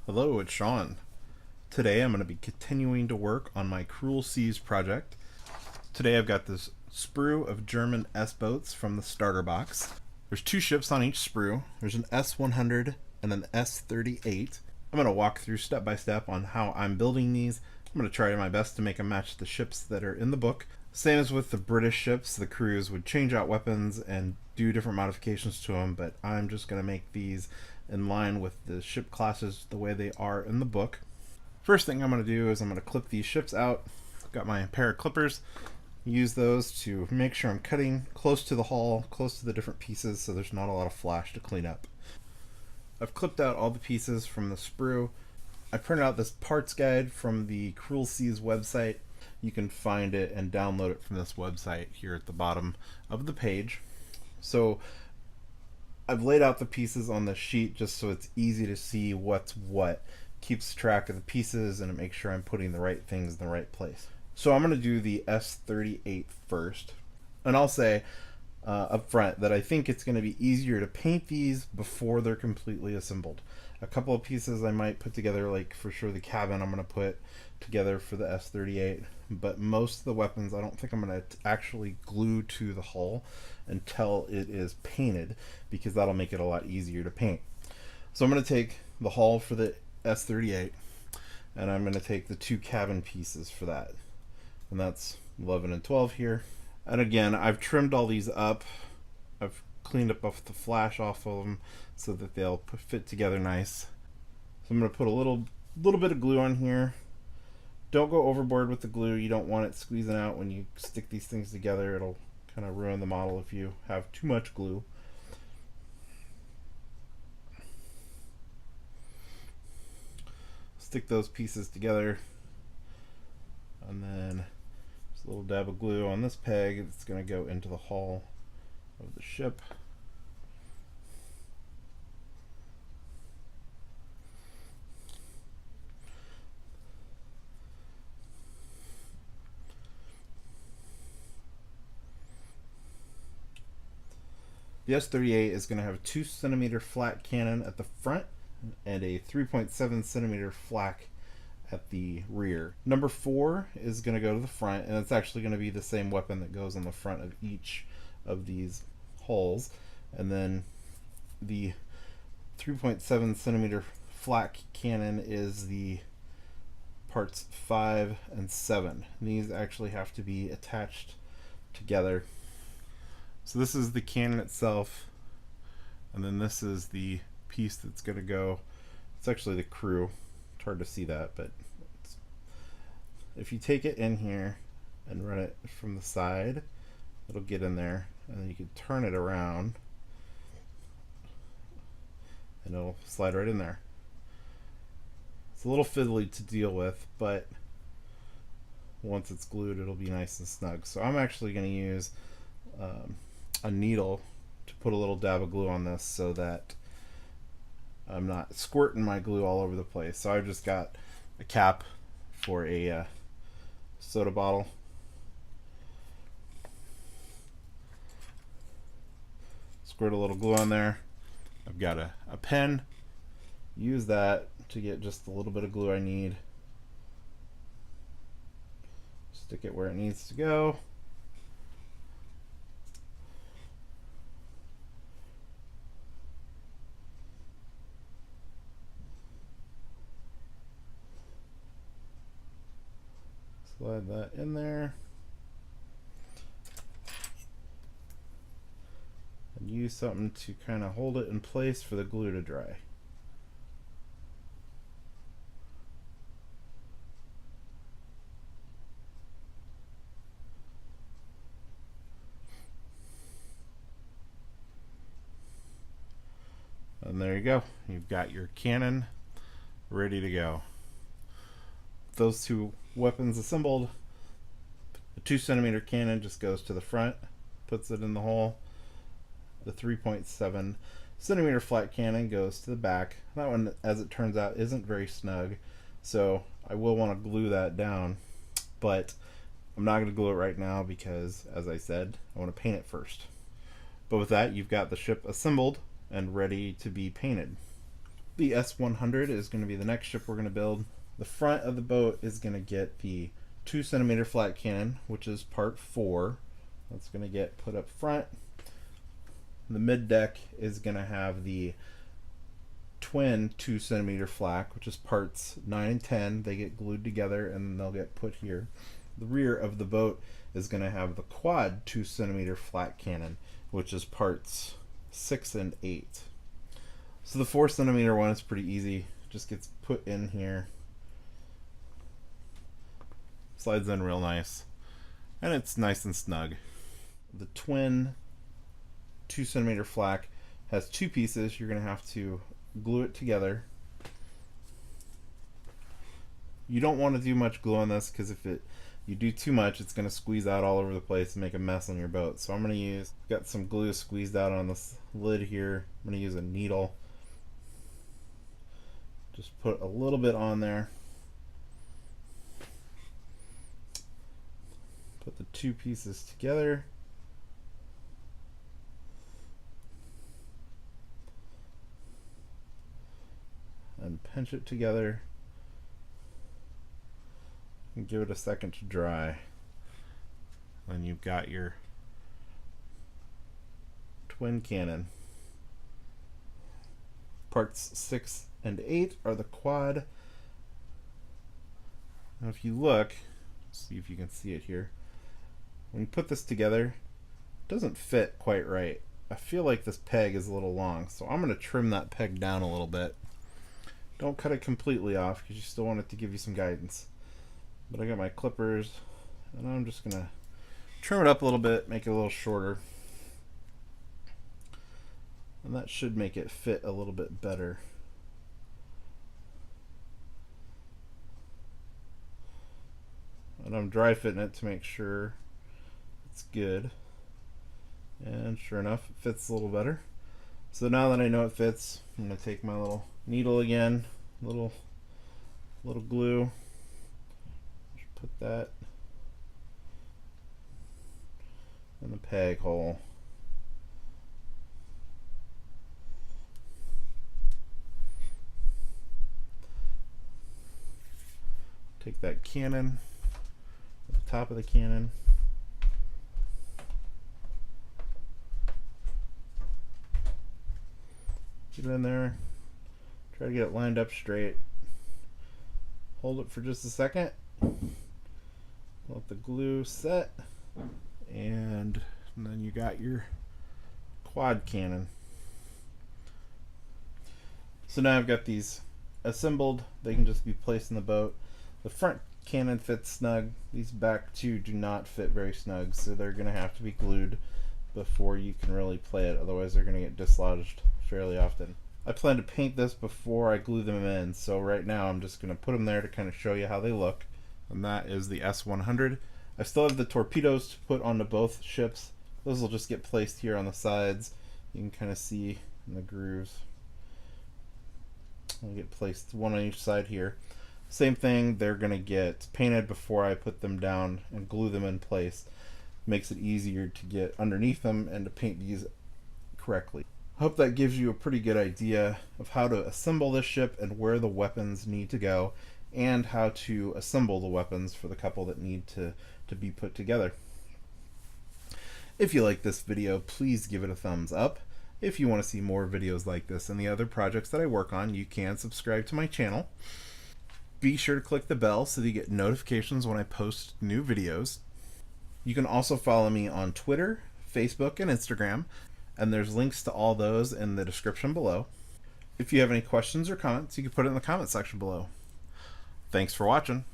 Hello, it's Sean. Today I'm going to be continuing to work on my Cruel Seas project. Today I've got this sprue of German S-boats from the starter box. There's two ships on each sprue. There's an S100 and an S38. I'm going to walk through step by step on how I'm building these. I'm going to try my best to make them match the ships that are in the book. Same as with the British ships, the crews would change out weapons and do different modifications to them, but I'm just going to make these in line with the ship classes the way they are in the book. First thing I'm going to do is I'm going to clip these ships out. I've got my pair of clippers. Use those to make sure I'm cutting close to the hull, close to the different pieces, so there's not a lot of flash to clean up. I've clipped out all the pieces from the sprue. I printed out this parts guide from the Cruel Seas website. You can find it and download it from this website here at the bottom of the page. So I've laid out the pieces on the sheet just so it's easy to see what's what. Keeps track of the pieces and it makes sure I'm putting the right things in the right place. So I'm going to do the S38 first. And I'll say up front that I think it's going to be easier to paint these before they're completely assembled. A couple of pieces I might put together, like for sure the cabin I'm going to put together for the S38, but most of the weapons I don't think I'm going to actually glue to the hull until it is painted, because that'll make it a lot easier to paint. So I'm going to take the hull for the S38 and I'm going to take the two cabin pieces for that, and that's 11 and 12 here. And again, I've trimmed all these up. I've cleaned up off the flash off of them so that they'll fit together nice. So I'm going to put a little bit of glue on here. Don't go overboard with the glue. You don't want it squeezing out when you stick these things together. It'll kind of ruin the model if you have too much glue. Stick those pieces together, and then just a little dab of glue on this peg. It's going to go into the hull of the ship. The S38 is going to have a 2cm flat cannon at the front and a 3.7cm flak at the rear. Number 4 is going to go to the front, and it's actually going to be the same weapon that goes on the front of each of these hulls. And then the 3.7cm flak cannon is the parts 5 and 7. These actually have to be attached together. So this is the cannon itself, and then this is the piece that's going to go. It's actually the crew. It's hard to see that, but if you take it in here and run it from the side, it'll get in there, and then you can turn it around and it'll slide right in there. It's a little fiddly to deal with, but once it's glued it'll be nice and snug. So I'm actually going to use a needle to put a little dab of glue on this so that I'm not squirting my glue all over the place. So I've just got a cap for a soda bottle. Squirt a little glue on there. I've got a pen. Use that to get just a little bit of glue I need. Stick it where it needs to go. Slide that in there. And use something to kind of hold it in place for the glue to dry. And there you go. You've got your cannon ready to go. Those two weapons assembled. The 2cm cannon just goes to the front, puts it in the hole. The 3.7cm flat cannon goes to the back. That one, as it turns out, isn't very snug, so I will want to glue that down, but I'm not going to glue it right now because, as I said, I want to paint it first. But with that, you've got the ship assembled and ready to be painted. The S100 is going to be the next ship we're going to build. The front of the boat is going to get the 2 cm flat cannon, which is part 4. That's going to get put up front. The mid deck is going to have the twin 2 cm flak, which is parts 9 and 10. They get glued together and they'll get put here. The rear of the boat is going to have the quad 2 cm flat cannon, which is parts 6 and 8. So the 4 cm one is pretty easy. Just gets put in here. Slides in real nice. And it's nice and snug. The twin 2 cm flak has 2 pieces. You're going to have to glue it together. You don't want to do much glue on this because if you do too much, it's going to squeeze out all over the place and make a mess on your boat. So I'm going to use, got some glue squeezed out on this lid here. I'm going to use a needle. Just put a little bit on there. Put the 2 pieces together. And pinch it together and give it a second to dry. Then you've got your twin cannon. Parts 6 and 8 are the quad. Now if you look, see if you can see it here, when you put this together, it doesn't fit quite right. I feel like this peg is a little long, so I'm going to trim that peg down a little bit. Don't cut it completely off because you still want it to give you some guidance. But I got my clippers and I'm just going to trim it up a little bit, make it a little shorter. And that should make it fit a little bit better. And I'm dry fitting it to make sure it's good. And sure enough, it fits a little better. So now that I know it fits, I'm going to take my little needle again, little glue, just put that in the peg hole. Take that cannon, at the top of the cannon, get it in there, try to get it lined up straight, hold it for just a second, let the glue set, and then you got your quad cannon. So now I've got these assembled. They can just be placed in the boat. The front cannon fits snug. These back 2 do not fit very snug, so they're going to have to be glued before you can really play it, otherwise they're going to get dislodged fairly often. I plan to paint this before I glue them in, so right now I'm just going to put them there to kind of show you how they look. And that is the S100. I still have the torpedoes to put onto both ships. Those will just get placed here on the sides. You can kind of see in the grooves. They'll get placed one on each side here. Same thing, they're going to get painted before I put them down and glue them in place. Makes it easier to get underneath them and to paint these correctly. I hope that gives you a pretty good idea of how to assemble this ship and where the weapons need to go, and how to assemble the weapons for the couple that need to be put together. If you like this video, please give it a thumbs up. If you want to see more videos like this and the other projects that I work on, you can subscribe to my channel. Be sure to click the bell so that you get notifications when I post new videos. You can also follow me on Twitter, Facebook, and Instagram, and there's links to all those in the description below. If you have any questions or comments, you can put it in the comment section below. Thanks for watching.